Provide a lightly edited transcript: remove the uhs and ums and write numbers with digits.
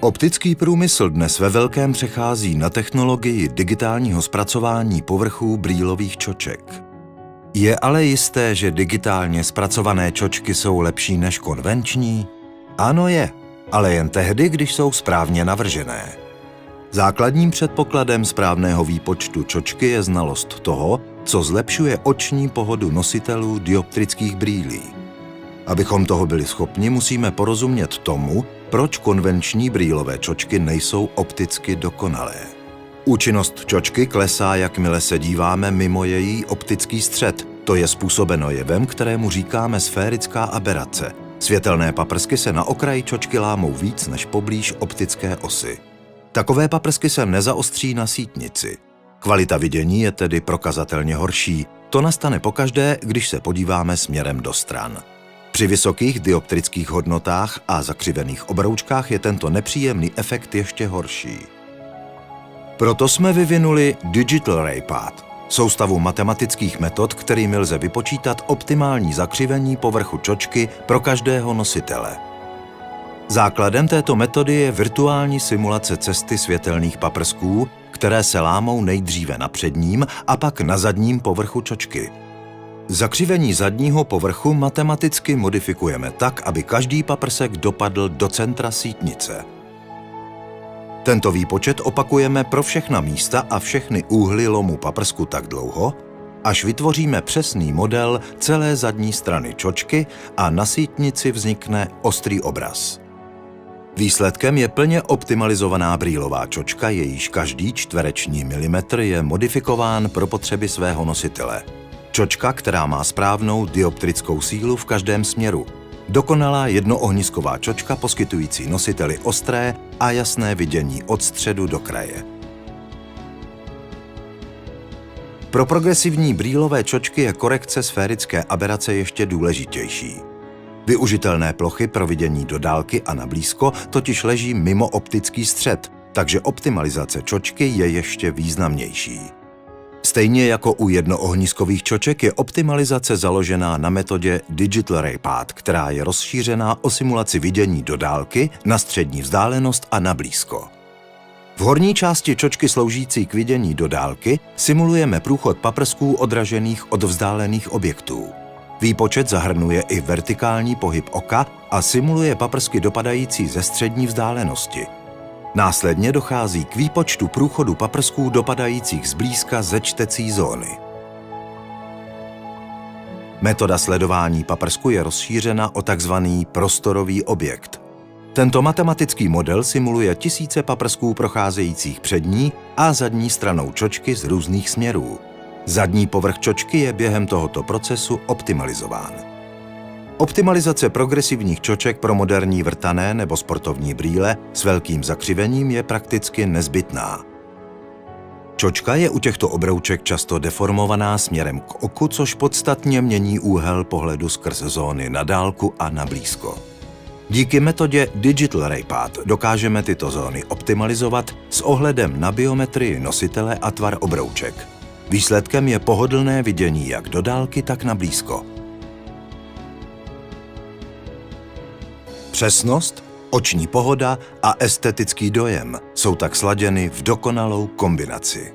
Optický průmysl dnes ve velkém přechází na technologii digitálního zpracování povrchů brýlových čoček. Je ale jisté, že digitálně zpracované čočky jsou lepší než konvenční? Ano je, ale jen tehdy, když jsou správně navržené. Základním předpokladem správného výpočtu čočky je znalost toho, co zlepšuje oční pohodu nositelů dioptrických brýlí. Abychom toho byli schopni, musíme porozumět tomu, proč konvenční brýlové čočky nejsou opticky dokonalé. Účinnost čočky klesá, jakmile se díváme mimo její optický střed. To je způsobeno jevem, kterému říkáme sférická aberace. Světelné paprsky se na okraji čočky lámou víc než poblíž optické osy. Takové paprsky se nezaostří na sítnici. Kvalita vidění je tedy prokazatelně horší. To nastane pokaždé, když se podíváme směrem do stran. Při vysokých dioptrických hodnotách a zakřivených obroučkách je tento nepříjemný efekt ještě horší. Proto jsme vyvinuli Digital Ray Path, soustavu matematických metod, kterými lze vypočítat optimální zakřivení povrchu čočky pro každého nositele. Základem této metody je virtuální simulace cesty světelných paprsků, které se lámou nejdříve na předním a pak na zadním povrchu čočky. Zakřivení zadního povrchu matematicky modifikujeme tak, aby každý paprsek dopadl do centra sítnice. Tento výpočet opakujeme pro všechna místa a všechny úhly lomu paprsku tak dlouho, až vytvoříme přesný model celé zadní strany čočky a na sítnici vznikne ostrý obraz. Výsledkem je plně optimalizovaná brýlová čočka, jejíž každý čtvereční milimetr je modifikován pro potřeby svého nositele. Čočka, která má správnou dioptrickou sílu v každém směru. Dokonalá jednoohnisková čočka poskytující nositeli ostré a jasné vidění od středu do kraje. Pro progresivní brýlové čočky je korekce sférické aberace ještě důležitější. Využitelné plochy pro vidění do dálky a na blízko totiž leží mimo optický střed, takže optimalizace čočky je ještě významnější. Stejně jako u jednoohniskových čoček je optimalizace založená na metodě Digital Ray Path, která je rozšířená o simulaci vidění do dálky, na střední vzdálenost a na blízko. V horní části čočky sloužící k vidění do dálky simulujeme průchod paprsků odražených od vzdálených objektů. Výpočet zahrnuje i vertikální pohyb oka a simuluje paprsky dopadající ze střední vzdálenosti. Následně dochází k výpočtu průchodu paprsků dopadajících zblízka ze čtecí zóny. Metoda sledování paprsku je rozšířena o tzv. Prostorový objekt. Tento matematický model simuluje tisíce paprsků procházejících přední a zadní stranou čočky z různých směrů. Zadní povrch čočky je během tohoto procesu optimalizován. Optimalizace progresivních čoček pro moderní vrtané nebo sportovní brýle s velkým zakřivením je prakticky nezbytná. Čočka je u těchto obrouček často deformovaná směrem k oku, což podstatně mění úhel pohledu skrz zóny na dálku a na blízko. Díky metodě Digital Ray Path dokážeme tyto zóny optimalizovat s ohledem na biometrii nositele a tvar obrouček. Výsledkem je pohodlné vidění jak do dálky, tak na blízko. Přesnost, oční pohoda a estetický dojem jsou tak sladěny v dokonalou kombinaci.